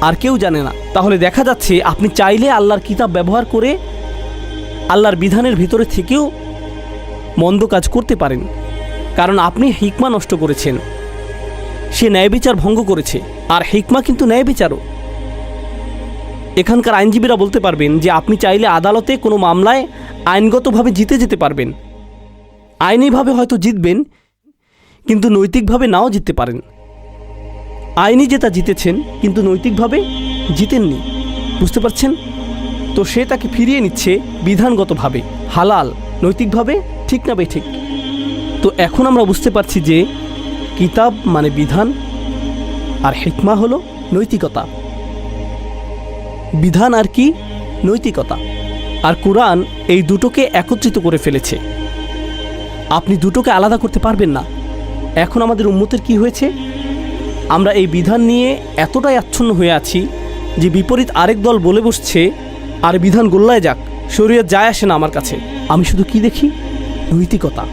আর কেউ জানে না। তাহলে দেখা যাচ্ছে আপনি চাইলে আল্লাহর কিতাব ব্যবহার করে আল্লাহর বিধানের ভিতরে থেকেও মন্দ কাজ করতে পারেন, কারণ আপনি হিকমা নষ্ট করেছেন। সে ন্যায় বিচার ভঙ্গ করেছে, আর হিকমা কিন্তু ন্যায় বিচারও। এখানকার আইনজীবীরা বলতে পারবেন যে আপনি চাইলে আদালতে কোনো মামলায় আইনগতভাবে জিতে যেতে পারবেন। আইনিভাবে হয়তো জিতবেন, কিন্তু নৈতিকভাবে নাও জিততে পারেন। আইনি জেতা জিতেছেন, কিন্তু নৈতিকভাবে জিতেননি। বুঝতে পারছেন? তো সে তাকে ফিরিয়ে নিচ্ছে বিধানগতভাবে, হালাল, নৈতিকভাবে ঠিক না বেঠিক। তো এখন আমরা বুঝতে পারছি যে কিতাব মানে বিধান, আর হিকমা হলো নৈতিকতা। বিধান আর কি? নৈতিকতা। আর কুরআন এই দুটোকে একত্রিত করে ফেলেছে। আপনি দুটোকে আলাদা করতে পারবেন না। এখন আমাদের উম্মতের কি হয়েছে? আমরা এই বিধান নিয়ে এতটাই আচ্ছন্ন হয়ে আছি যে বিপরীত আরেক দল বলে বসছে আর বিধান গোল্লায় যাক, শরীয়ত যায় আসে না আমার কাছে। আমি শুধু কি দেখি? নৈতিকতা।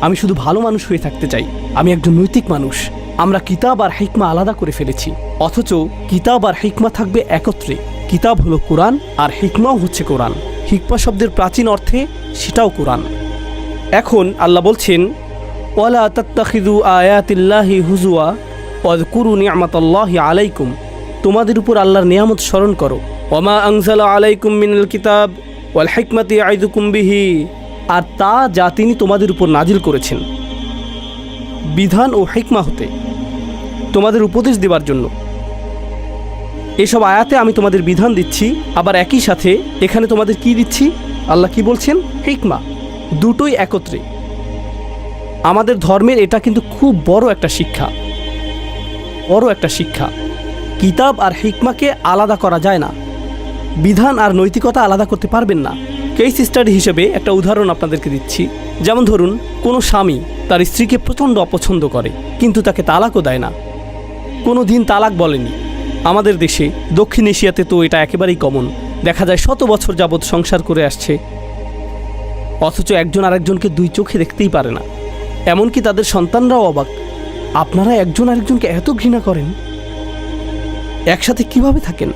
আমি শুধু ভালো মানুষ হয়ে থাকতে চাই, আমি একজন নৈতিক মানুষ। আমরা কিতাব আর হিকমা আলাদা করে ফেলেছি, অথচ কিতাব আর হিকমা থাকবে একত্রে। কিতাব হলো কোরআন আর হিকমাও হচ্ছে কোরআন। হিকমা শব্দের প্রাচীন অর্থে সেটাও কোরআন। এখন আল্লাহ বলছেন, ওয়ালা তাত্তাখিযু আয়াতিল্লাহি হুজুয়া ওয়াযকুরু নি'মাতাল্লাহি আলাইকুম, তোমাদের উপর আল্লাহর নিয়ামত স্মরণ করো। ওয়ামা আনজালা আলাইকুম মিনাল কিতাব ওয়াল হিকমাতি ইয়াইযুকুম বিহি, আর তা যা তিনি তোমাদের উপর নাজিল করেছেন বিধান ও হিকমা হতে, তোমাদের উপদেশ দেওয়ার জন্য। এসব আয়াতে আমি তোমাদের বিধান দিচ্ছি, আবার একই সাথে এখানে তোমাদের কি দিচ্ছি? আল্লাহ কি বলছেন? হিকমা। দুটোই একত্রে। আমাদের ধর্মের এটা কিন্তু খুব বড় একটা শিক্ষা, বড় একটা শিক্ষা। কিতাব আর হিকমাকে আলাদা করা যায় না, বিধান আর নৈতিকতা আলাদা করতে পারবেন না। কেস স্টাডি হিসেবে একটা উদাহরণ আপনাদেরকে দিচ্ছি। যেমন ধরুন, কোনো স্বামী তার স্ত্রীকে প্রচণ্ড অপছন্দ করে, কিন্তু তাকে তালাকও দেয় না, কোনো দিন তালাক বলেনি। আমাদের দেশে, দক্ষিণ এশিয়াতে তো এটা একেবারেই কমন। দেখা যায় শত বছর যাবৎ সংসার করে আসছে, অথচ একজন আরেকজনকে দুই চোখে দেখতেই পারে না। এমনকি তাদের সন্তানরাও অবাক, আপনারা একজন আরেকজনকে এত ঘৃণা করেন, একসাথে কিভাবে থাকেন?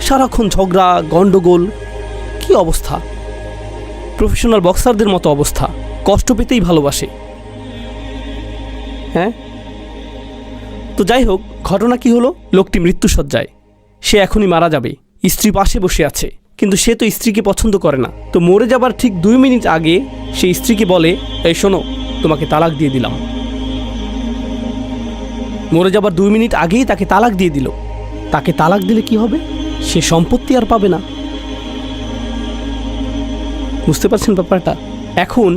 সারাক্ষণ ঝগড়া, গন্ডগোল, কি অবস্থা! প্রফেশনাল বক্সারদের মতো অবস্থা, কষ্ট পেতেই ভালোবাসে। হ্যাঁ, তো যাই হোক, ঘটনা কি হলো? লোকটি মৃত্যুশয্যায়, সে এখনই মারা যাবে, স্ত্রী পাশে বসে আছে, কিন্তু সে তো স্ত্রীকে পছন্দ করে না। তো মরে যাবার ঠিক 2 মিনিট আগে সে স্ত্রীকে বলে, এই শোনো, তোমাকে তালাক দিয়ে দিলাম। মরে যাবার 2 মিনিট আগেই তাকে তালাক দিয়ে দিল। তাকে তালাক দিলে কি হবে? সে সম্পত্তি আর পাবে না। বুঝতে পারছেন ব্যাপারটা? এখন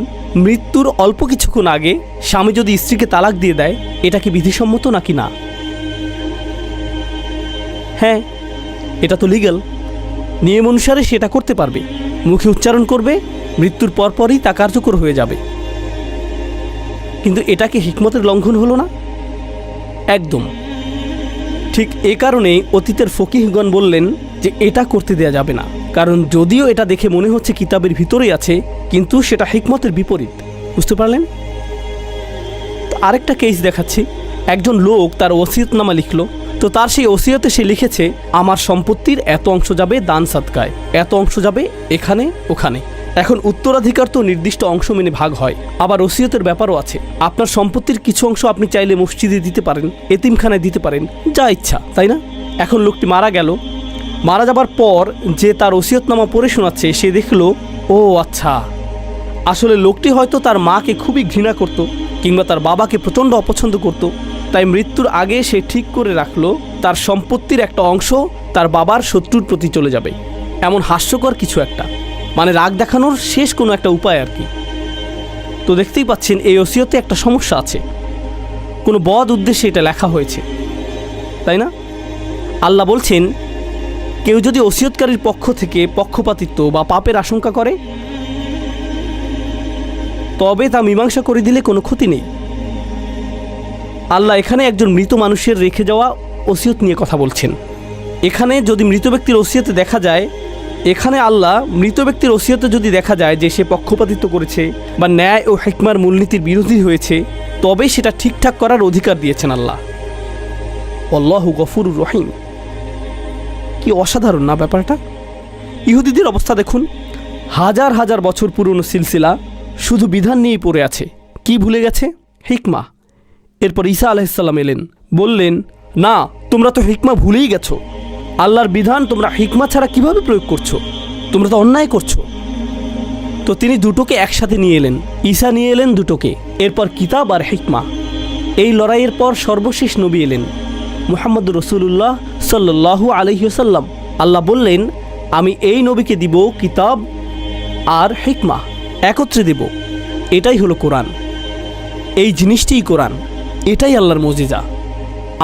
মৃত্যুর অল্প কিছুক্ষণ আগে স্বামী যদি স্ত্রীকে তালাক দিয়ে দেয়, এটা কি বিধিসম্মত নাকি না? হ্যাঁ, এটা তো লিগ্যাল, নিয়ম অনুসারে সেটা করতে পারবে, মুখে উচ্চারণ করবে, মৃত্যুর পরপরই তা কার্যকর হয়ে যাবে। কিন্তু এটা কি হিকমতের লঙ্ঘন হলো না? একদম ঠিক। এ কারণেই অতীতের ফকিহগণ বললেন যে এটা করতে দেয়া যাবে না, কারণ যদিও এটা দেখে মনে হচ্ছে কিতাবের ভিতরেই আছে, কিন্তু সেটা হিকমতের বিপরীত। বুঝতে পারলেন? আরেকটা কেস দেখাচ্ছি। একজন লোক তার ওসিয়তনামা লিখলো, তো তার সেই ওসিয়তে সে লিখেছে, আমার সম্পত্তির এত অংশ যাবে দান সাদকায়, এত অংশ যাবে এখানে ওখানে। এখন উত্তরাধিকার তো নির্দিষ্ট অংশ মেনে ভাগ হয়, আবার ওসিয়তের ব্যাপারও আছে। আপনার সম্পত্তির কিছু অংশ আপনি চাইলে মসজিদে দিতে পারেন, এতিমখানায় দিতে পারেন, যা ইচ্ছা, তাই না? এখন লোকটি মারা গেল, মারা যাবার পর যে তার ওসিয়তনামা পড়ে শোনাচ্ছে, সে দেখলো, ও আচ্ছা, আসলে লোকটি হয়তো তার মাকে খুবই ঘৃণা করত, কিংবা তার বাবাকে প্রচণ্ড অপছন্দ করত। তাই মৃত্যুর আগে সে ঠিক করে রাখলো তার সম্পত্তির একটা অংশ তার বাবার শত্রুর প্রতি চলে যাবে। এমন হাস্যকর কিছু একটা, মানে রাগ দেখানোর শেষ কোনো একটা উপায় আর কি। তো দেখতেই পাচ্ছেন এই ওসিয়তে একটা সমস্যা আছে, কোনো বদ উদ্দেশ্যে এটা লেখা হয়েছে, তাই না? আল্লাহ বলছেন, কেউ যদি ওসিয়তকারীর পক্ষ থেকে পক্ষপাতিত্ব বা পাপের আশঙ্কা করে, তবে তা মীমাংসা করে দিলে কোনো ক্ষতি নেই। আল্লাহ এখানে একজন মৃত মানুষের রেখে যাওয়া ওসিয়ত নিয়ে কথা বলছেন। এখানে যদি মৃত ব্যক্তির ওসিয়তে দেখা যায়, এখানে আল্লাহ মৃত ব্যক্তির ওসিয়তে যদি দেখা যায় যে সে পক্ষপাতিত্ব করেছে বা ন্যায় ও হিকমার মূলনীতির বিরোধী হয়েছে, তবে সেটা ঠিকঠাক করার অধিকার দিয়েছেন আল্লাহ। আল্লাহু গফুরুর রহিম। কি অসাধারণ না ব্যাপারটা? ইহুদিদের অবস্থা দেখুন, হাজার হাজার বছর পুরনো সিলসিলা শুধু বিধান নিয়েই পড়ে আছে। কি ভুলে গেছে? হিকমা। এরপর ঈসা আলাইহিসসালাম এলেন, বললেন, না, তোমরা তো হিকমা ভুলেই গেছো। আল্লাহর বিধান তোমরা হিকমা ছাড়া কিভাবে প্রয়োগ করছো? তোমরা তো অন্যায় করছো। তো তিনি দুটোকে একসাথে নিয়ে এলেন, ঈসা নিয়ে এলেন দুটোকে। এরপর কিতাব আর হিকমা। এই লড়াইয়ের পর সর্বশেষ নবী এলেন, মুহাম্মদুর রাসূলুল্লাহ সাল্লাল্লাহু আলাইহি ওয়াসাল্লাম। আল্লাহ বললেন, আমি এই নবীকে দিব কিতাব আর হিকমা একত্রে দেব। এটাই হলো কোরআন, এই জিনিসটিই কোরআন, এটাই আল্লাহর মুজিজা।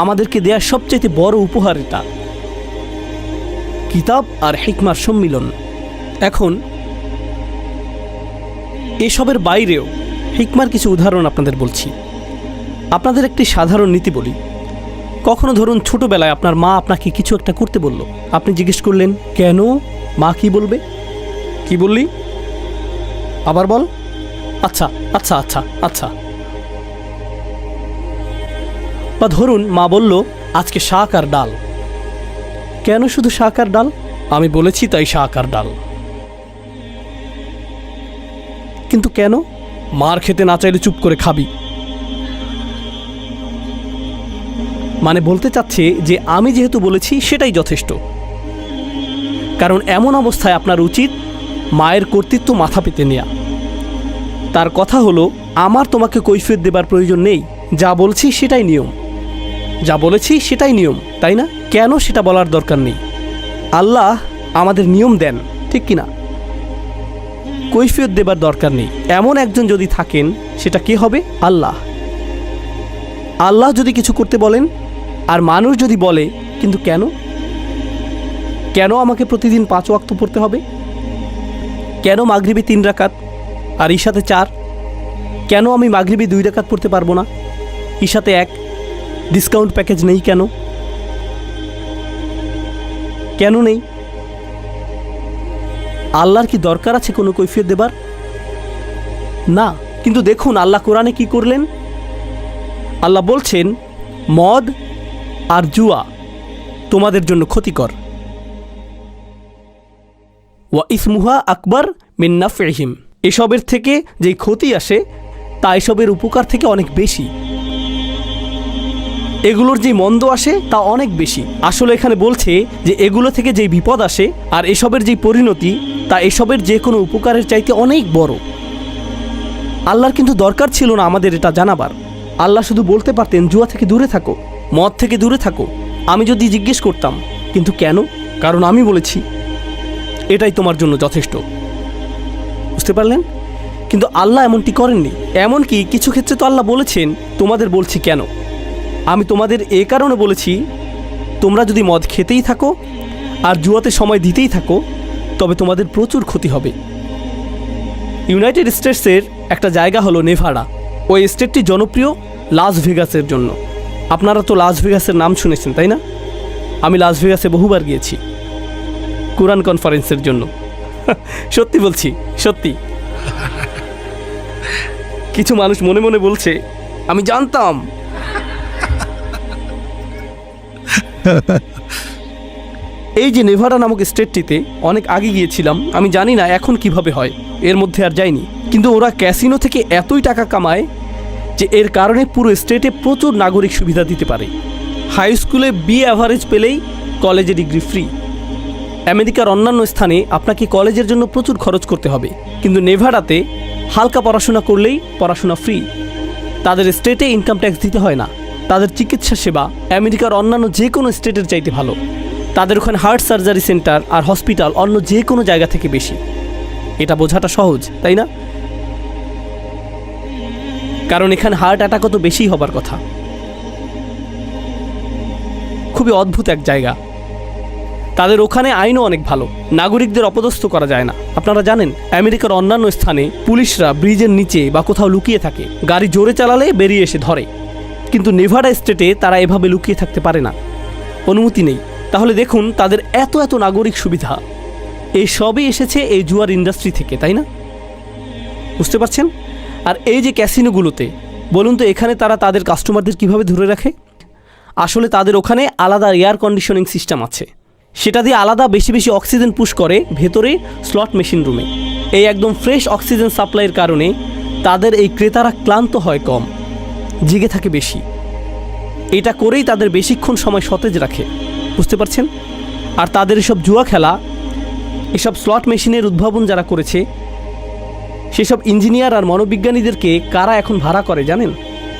আমাদেরকে দেয়া সবচেয়ে বড় উপহার এটা, কিতাব আর হিকমার সম্মিলন। এখন এসবের বাইরেও হিকমার কিছু উদাহরণ আপনাদের বলছি। আপনাদের একটি সাধারণ নীতি বলি। কখনো ধরুন ছোটবেলায় আপনার মা আপনাকে কিছু একটা করতে বলল, আপনি জিজ্ঞেস করলেন, কেন? মা কি বলবে? কি বললি? আবার বল। আচ্ছা আচ্ছা আচ্ছা আচ্ছা। বা ধরুন মা বলল আজকে শাক আর ডাল। কেন শুধু শাক আর ডাল? আমি বলেছি তাই শাক আর ডাল। কিন্তু কেন? মার খেতে না চাইলে চুপ করে খাবি। মানে বলতে চাচ্ছে যে আমি যেহেতু বলেছি সেটাই যথেষ্ট। কারণ এমন অবস্থায় আপনার উচিত মায়ের কর্তৃত্ব মাথা পেতে নেয়া। তার কথা হলো, আমার তোমাকে কৈফিয়ত দেবার প্রয়োজন নেই, যা বলছি সেটাই নিয়ম, যা বলেছি সেটাই নিয়ম, তাই না? কেন সেটা বলার দরকার নেই। আল্লাহ আমাদের নিয়ম দেন, ঠিক কিনা? কৈফিয়ত দেবার দরকার নেই। এমন একজন যদি থাকেন, সেটা কে হবে? আল্লাহ। আল্লাহ যদি কিছু করতে বলেন আর মানুষ যদি বলে কিন্তু কেন, কেন আমাকে প্রতিদিন 5 ওয়াক্ত পড়তে হবে? কেন মাগরিবে 3 রাকাত আর ঈশাতে 4? কেন আমি মাগরিবে 2 রাকাত পড়তে পারবো না, ঈশাতে 1? ডিসকাউন্ট প্যাকেজ নেই কেন? কেন নেই? আল্লাহর কি দরকার আছে কোনো কৈফিয়ত দেবার? না। কিন্তু দেখুন আল্লাহ কোরআনে কি করলেন। আল্লাহ বলছেন মদ আর জুয়া তোমাদের জন্য ক্ষতিকর। ওয়া ইসমুহা আকবার মিন নাফইহিম, এসবের থেকে যেই ক্ষতি আসে তা এসবের উপকার থেকে অনেক বেশি। এগুলোর যে মন্দ আসে তা অনেক বেশি। আসলে এখানে বলছে যে এগুলো থেকে যেই বিপদ আসে আর এসবের যেই পরিণতি তা এসবের যে কোনো উপকারের চাইতে অনেক বড়। আল্লাহর কিন্তু দরকার ছিল না আমাদের এটা জানাবার। আল্লাহ শুধু বলতে পারতেন জুয়া থেকে দূরে থাকো, মদ থেকে দূরে থাকো। আমি যদি জিজ্ঞেস করতাম কিন্তু কেন, কারণ আমি বলেছি এটাই তোমার জন্য যথেষ্ট। বুঝতে পারলেন? কিন্তু আল্লাহ এমনটি করেননি। এমনকি কিছু ক্ষেত্রে তো আল্লাহ বলেছেন তোমাদের বলছি কেন, আমি তোমাদের এ কারণে বলেছি তোমরা যদি মদ খেতেই থাকো আর জুয়াতে সময় দিতেই থাকো তবে তোমাদের প্রচুর ক্ষতি হবে। ইউনাইটেড স্টেটসের একটা জায়গা হলো নেভাডা। ওই স্টেটটি জনপ্রিয় লাস ভেগাসের জন্য। আপনারা তো লাস ভেগাসের নাম শুনেছেন, তাই না? আমি লাস ভেগাসে বহুবার গিয়েছি কোরআন কনফারেন্সের জন্য। সত্যি বলছি, সত্যি। কিছু মানুষ মনে মনে বলছে আমি জানতাম। এই যে নেভাডা নামক স্টেটটিতে অনেক আগে গিয়েছিলাম। আমি জানি না এখন কিভাবে হয়, এর মধ্যে আর যাইনি। কিন্তু ওরা ক্যাসিনো থেকে এতই টাকা কামায় যে এর কারণে পুরো স্টেটে প্রচুর নাগরিক সুবিধা দিতে পারে। হাই স্কুলে বি অ্যাভারেজ পেলেই কলেজে ডিগ্রি ফ্রি। আমেরিকার অন্যান্য স্থানে আপনাকে কলেজের জন্য প্রচুর খরচ করতে হবে, কিন্তু নেভাডাতে হালকা পড়াশোনা করলেই পড়াশোনা ফ্রি। তাদের স্টেটে ইনকাম ট্যাক্স দিতে হয় না। তাদের চিকিৎসা সেবা আমেরিকার অন্যান্য যে কোনো স্টেটের চাইতে ভালো। তাদের ওখানে হার্ট সার্জারি সেন্টার আর হসপিটাল অন্য যে কোনো জায়গা থেকে বেশি। এটা বোঝাটা সহজ, তাই না? কারণ এখানে হার্ট অ্যাটাকও তো বেশি হবার কথা। খুবই অদ্ভুত এক জায়গা। তাদের ওখানে আইনও অনেক ভালো, নাগরিকদের অপদস্থ করা যায় না। আপনারা জানেন আমেরিকার অন্যান্য স্থানে পুলিশরা ব্রিজের নিচে বা কোথাও লুকিয়ে থাকে, গাড়ি জোরে চালালে বেরিয়ে এসে ধরে। কিন্তু নেভাডা স্টেটে তারা এভাবে লুকিয়ে থাকতে পারে না, অনুমতি নেই। তাহলে দেখুন তাদের এত এত নাগরিক সুবিধা, এই সবই এসেছে এই জুয়ার ইন্ডাস্ট্রি থেকে, তাই না? বুঝতে পারছেন? আর এই যে ক্যাসিনোগুলোতে, বলুন তো এখানে তারা তাদের কাস্টমারদের কিভাবে ধরে রাখে? আসলে তাদের ওখানে আলাদা এয়ার কন্ডিশনিং সিস্টেম আছে, সেটা দিয়ে আলাদা বেশি বেশি অক্সিজেন পুশ করে ভেতরে স্লট মেশিন রুমে। এই একদম ফ্রেশ অক্সিজেন সাপ্লাইয়ের কারণে তাদের এই ক্রেতারা ক্লান্ত হয় কম, জেগে থাকে বেশি। এটা করেই তাদের বেশিক্ষণ সময় সতেজ রাখে। বুঝতে পারছেন? আর তাদের এসব জুয়া খেলা, এসব স্লট মেশিনের উদ্ভাবন যারা করেছে সেসব ইঞ্জিনিয়ার আর মনোবিজ্ঞানীদেরকে কারা এখন ভাড়া করে জানেন?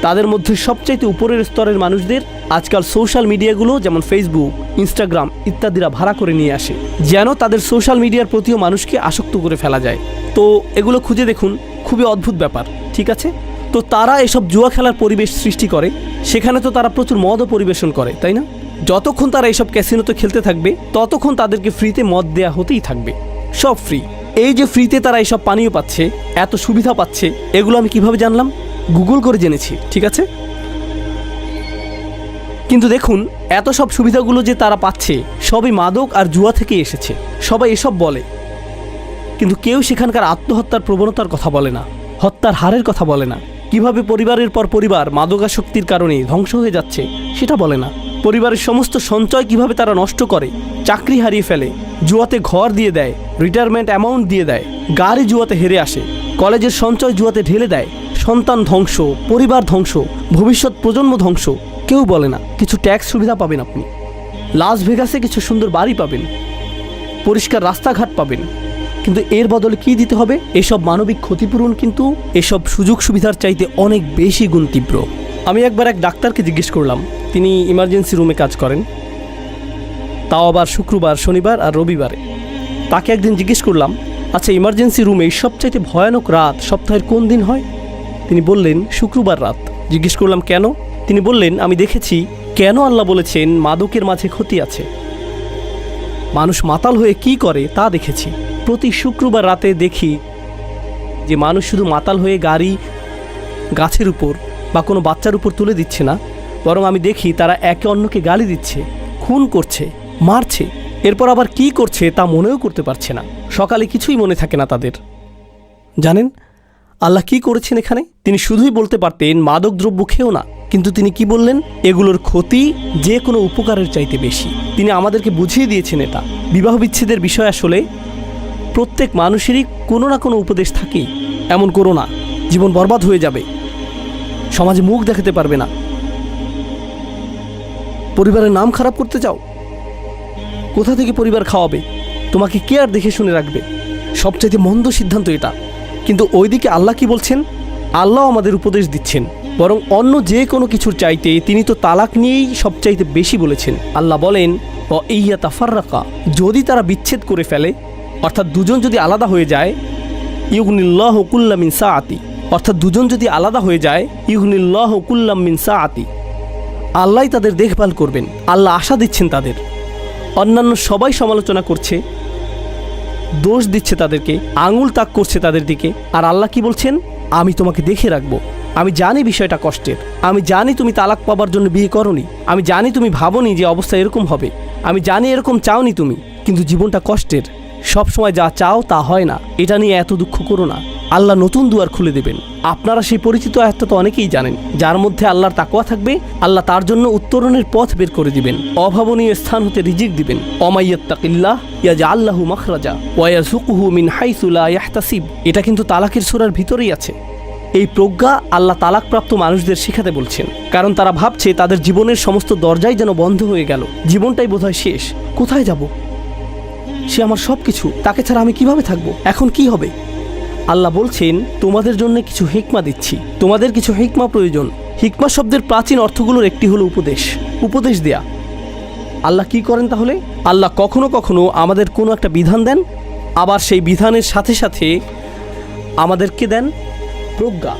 তাদের মধ্যে সবচাইতে উপরের স্তরের মানুষদের আজকাল সোশ্যাল মিডিয়াগুলো যেমন ফেসবুক, ইনস্টাগ্রাম ইত্যাদিরা ভাড়া করে নিয়ে আসে, যেন তাদের সোশ্যাল মিডিয়ার প্রতিও মানুষকে আসক্ত করে ফেলা যায়। তো এগুলো খুঁজে দেখুন, খুবই অদ্ভুত ব্যাপার, ঠিক আছে? তো তারা এসব জুয়া খেলার পরিবেশ সৃষ্টি করে, সেখানে তো তারা প্রচুর মদও পরিবেশন করে, তাই না? যতক্ষণ তারা এইসব ক্যাসিনোতে খেলতে থাকবে ততক্ষণ তাদেরকে ফ্রিতে মদ দেয়া হতেই থাকবে, সব ফ্রি। এই যে ফ্রিতে তারা এইসব পানীয় পাচ্ছে, এত সুবিধা পাচ্ছে, এগুলো আমি কিভাবে জানলাম? গুগল করে জেনেছি, ঠিক আছে? কিন্তু দেখুন এত সব সুবিধাগুলো যে তারা পাচ্ছে সবই মাদক আর জুয়া থেকে এসেছে। সবাই এসব বলে, কিন্তু কেউ সেখানকার আত্মহত্যার প্রবণতার কথা বলে না, হত্যার হারের কথা বলে না। কিভাবে পরিবারের পর পরিবার মাদকাসক্তির কারণে ধ্বংস হয়ে যাচ্ছে সেটা বলে না। পরিবারের সমস্ত সঞ্চয় কিভাবে তারা নষ্ট করে, চাকরি হারিয়ে ফেলে, জুয়াতে ঘর দিয়ে দেয়, রিটায়ারমেন্ট অ্যামাউন্ট দিয়ে দেয়, গাড়ি জুয়াতে হেরে আসে, কলেজের সঞ্চয় জুয়াতে ঢেলে দেয়, সন্তান ধ্বংস, পরিবার ধ্বংস, ভবিষ্যৎ প্রজন্ম ধ্বংস। কেউ বলে না। কিছু ট্যাক্স সুবিধা পাবেন আপনি, লাস ভেগাসে কিছু সুন্দর বাড়ি পাবেন, পরিষ্কার রাস্তাঘাট পাবেন, কিন্তু এর বদলে কি দিতে হবে? এসব মানবিক ক্ষতিপূরণ কিন্তু এসব সুযোগ সুবিধার চাইতে অনেক বেশি গুণ তীব্র। আমি একবার এক ডাক্তারকে জিজ্ঞেস করলাম, তিনি ইমার্জেন্সি রুমে কাজ করেন, তাও আবার শুক্রবার, শনিবার আর রবিবারে। তাকে একদিন জিজ্ঞেস করলাম, আচ্ছা ইমার্জেন্সি রুমে সবচাইতে ভয়ানক রাত সপ্তাহের কোন দিন হয়? তিনি বললেন শুক্রবার রাত। জিজ্ঞেস করলাম কেন? তিনি বললেন, আমি দেখেছি কেন আল্লাহ বলেছেন মাদকের মাঝে ক্ষতি আছে। মানুষ মাতাল হয়ে কি করে তা দেখেছি। প্রতি শুক্রবার রাতে দেখি যে মানুষ শুধু মাতাল হয়ে গাড়ি গাছের উপর বা কোনো বাচ্চার উপর তুলে দিচ্ছে না, বরং আমি দেখি তারা একে অন্যকে গালি দিচ্ছে, খুন করছে, মারছে, এরপর আবার কি করছে তা মনেও করতে পারছে না। সকালে কিছুই মনে থাকে না তাদের। জানেন আল্লাহ কি করেছেন এখানে? তিনি শুধুই বলতে পারতেন মাদক দ্রব্য খেও না, কিন্তু তিনি কি বললেন? এগুলোর ক্ষতি যে কোনো উপকারের চাইতে বেশি। তিনি আমাদেরকে বুঝিয়ে দিয়েছেন এটা। বিবাহ বিচ্ছেদের বিষয় আসলে প্রত্যেক মানুষেরই কোনো না কোনো উপদেশ থাকেই। এমন করো না, জীবন বরবাদ হয়ে যাবে, সমাজে মুখ দেখাতে পারবে না, পরিবারের নাম খারাপ করতে চাও, কোথা থেকে পরিবার খাওয়াবে, তোমাকে কে আর দেখে শুনে রাখবে? সবচাইতে মন্দ সিদ্ধান্ত এটা। কিন্তু ওইদিকে আল্লাহ কি বলছেন? আল্লাহ আমাদের উপদেশ দিচ্ছেন, বরং অন্য যে কোনো কিছুর চাইতে তিনি তো তালাক নিয়েই সবচাইতে বেশি বলেছেন। আল্লাহ বলেন, ও ইয়া তাফাররাকা, যদি তারা বিচ্ছেদ করে ফেলে, অর্থাৎ দুজন যদি আলাদা হয়ে যায়, ইউগনিল্লাহু কুল্লাম মিন সাআতি, অর্থাৎ দুজন যদি আলাদা হয়ে যায়, ইউগনিল্লাহু কুল্লাম মিন সাআতি, আল্লাহ তাদের দেখভাল করবেন। আল্লাহ আশা দিচ্ছেন তাদের। অন্যান্য সবাই সমালোচনা করছে, দোষ দিচ্ছে তাদেরকে, আঙুল তাক করছে তাদের দিকে, আর আল্লাহ কি বলছেন? আমি তোমাকে দেখে রাখবো। আমি জানি বিষয়টা কষ্টের, আমি জানি তুমি তালাক পাবার জন্য বিয়ে করনি, আমি জানি তুমি ভাবনি যে অবস্থা এরকম হবে, আমি জানি এরকম চাওনি তুমি, কিন্তু জীবনটা কষ্টের, সব সময় যা চাও তা হয় না, এটা নিয়ে এত দুঃখ করো না। আল্লাহ নতুন দুয়ার খুলে দেবেন। আপনারা সেই পরিচিত আয়াতটা তো অনেকেই জানেন, যার মধ্যে আল্লাহর তাকওয়া থাকবে, আল্লাহ তার জন্য উত্তরণের পথ বের করে দিবেন, অভাবনীয় স্থান হতে রিজিক দিবেন। অমাইয়াত্তাকিল্লাহ ইয়াজআল লাহু মাখরাজা ওয়া ইয়ারযুকুহু মিন হাইসু লা ইয়াহতাসিব। এটা কিন্তু তালাকের সূরার ভিতরেই আছে। এই প্রজ্ঞা আল্লাহ তালাকপ্রাপ্ত মানুষদের শেখাতে বলছেন, কারণ তারা ভাবছে তাদের জীবনের সমস্ত দরজাই যেন বন্ধ হয়ে গেল, জীবনটাই বোধহয় শেষ। কোথায় যাব? সে আমার সব কিছু, তাকে ছাড়া আমি কিভাবে থাকবো? এখন কি হবে? আল্লাহ বলছেন, তোমাদের জন্য কিছু হিকমা দিচ্ছি, তোমাদের কিছু হিকমা প্রয়োজন। হিকমা শব্দের প্রাচীন অর্থগুলোর একটি হলো উপদেশ, উপদেশ দেয়া। আল্লাহ কি করেন তাহলে? আল্লাহ কখনো কখনো আমাদের কোনো একটা বিধান দেন, আবার সেই বিধানের সাথে সাথে আমাদেরকে দেন প্রজ্ঞা,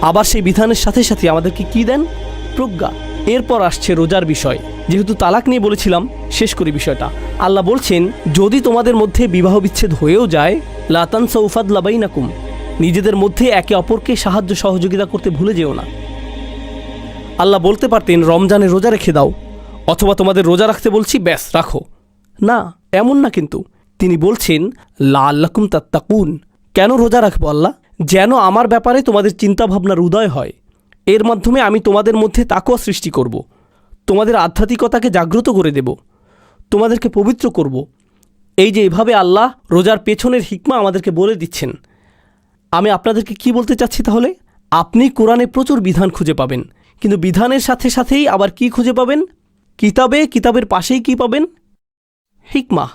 আবার সেই বিধানের সাথে সাথে আমাদেরকে কি দেন? প্রজ্ঞা। এরপর আসছে রোজার বিষয়। যেহেতু তালাক নিয়ে বলেছিলাম, শেষ করি বিষয়টা। আল্লাহ বলছেন, যদি তোমাদের মধ্যে বিবাহ বিচ্ছেদ হয়েও যায়, লা তানসাউ ফাদলা বাইনাকুম, নিজেদের মধ্যে একে অপরকে সাহায্য সহযোগিতা করতে ভুলে যেও না। আল্লাহ বলতে পারতেন রমজানে রোজা রেখে দাও, অথবা তোমাদের রোজা রাখতে বলছি, ব্যাস রাখো। না, এমন না। কিন্তু তিনি বলছেন লাআল্লাকুম তাত্তাকুন। কেন রোজা রাখবো আল্লাহ? যেন আমার ব্যাপারে তোমাদের চিন্তাভাবনার উদয় হয়, এর মাধ্যমে আমি তোমাদের মধ্যে তাকওয়া সৃষ্টি করব, তোমাদের আধ্যাত্মিকতাকে জাগ্রত করে দেব, তোমাদেরকে পবিত্র করব। এই যে এভাবে আল্লাহ রোজার পেছনের হিকমা আমাদেরকে বলে দিচ্ছেন। আমি আপনাদেরকে কি বলতে চাচ্ছি তাহলে? আপনি কোরআনে প্রচুর বিধান খুঁজে পাবেন, কিন্তু বিধানের সাথে সাথেই আবার কি খুঁজে পাবেন? কিতাবের পাশেই কি পাবেন? হিকমা।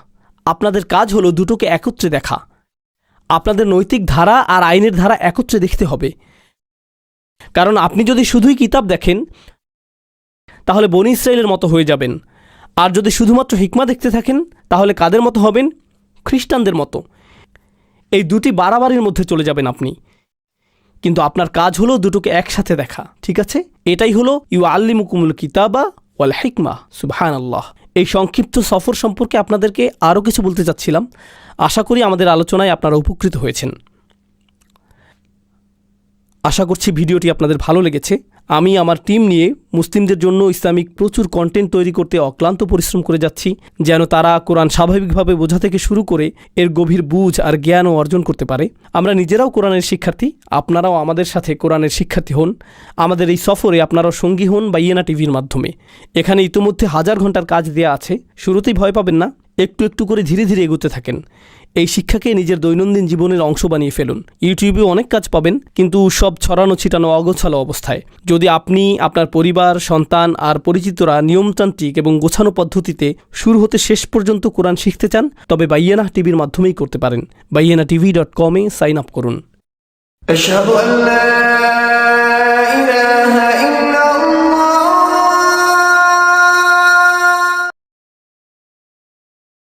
আপনাদের কাজ হলো দুটোকে একত্রে দেখা। আপনাদের নৈতিক ধারা আর আইনের ধারা একত্রে দেখতে হবে। কারণ আপনি যদি শুধুই কিতাব দেখেন, তাহলে বনী ইসরাইলের মতো হয়ে যাবেন। আর যদি শুধুমাত্র হিকমা দেখতে থাকেন, তাহলে কাদের মতো হবেন? খ্রিস্টানদের মতো। এই দুটি বাড়াবাড়ির মধ্যে চলে যাবেন আপনি। কিন্তু আপনার কাজ হলো দুটোকে একসাথে দেখা, ঠিক আছে? এটাই হলো ইউআল্লিমুকুমুল কিতাবা ওয়াল হিকমা। সুবহানাল্লাহ। এই সংক্ষিপ্ত সফর সম্পর্কে আপনাদেরকে আরও কিছু বলতে চাচ্ছিলাম। আশা করি আমাদের আলোচনায় আপনারা উপকৃত হয়েছেন। আশা করছি ভিডিওটি আপনাদের ভালো লেগেছে। আমি আমার টিম নিয়ে মুসলিমদের জন্য ইসলামিক প্রচুর কন্টেন্ট তৈরি করতে অক্লান্ত পরিশ্রম করে যাচ্ছি, যেন তারা কোরআন স্বাভাবিকভাবে বোঝা থেকে শুরু করে এর গভীর বুঝ আর জ্ঞানও অর্জন করতে পারে। আমরা নিজেরাও কোরআনের শিক্ষার্থী, আপনারাও আমাদের সাথে কোরআনের শিক্ষার্থী হন। আমাদের এই সফরে আপনারাও সঙ্গী হন বাইয়েনা টিভির মাধ্যমে। এখানে ইতিমধ্যে 1000 ঘন্টার কাজ দেয়া আছে। শুরুতেই ভয় পাবেন না, একটু একটু করে ধীরে ধীরে এগোতে থাকেন। এই শিক্ষাকে নিজের দৈনন্দিন জীবনের অংশ বানিয়ে ফেলুন। ইউটিউবেও অনেক কাজ পাবেন, কিন্তু সব ছড়ানো ছিটানো অগোছালো অবস্থায়। যদি আপনি, আপনার পরিবার, সন্তান আর পরিচিতরা নিয়মতান্ত্রিক এবং গোছানো পদ্ধতিতে শুরু হতে শেষ পর্যন্ত কোরআন শিখতে চান, তবে বাইয়েনা টিভির মাধ্যমেই করতে পারেন। বাইয়েনাটিভি.com সাইন আপ করুন।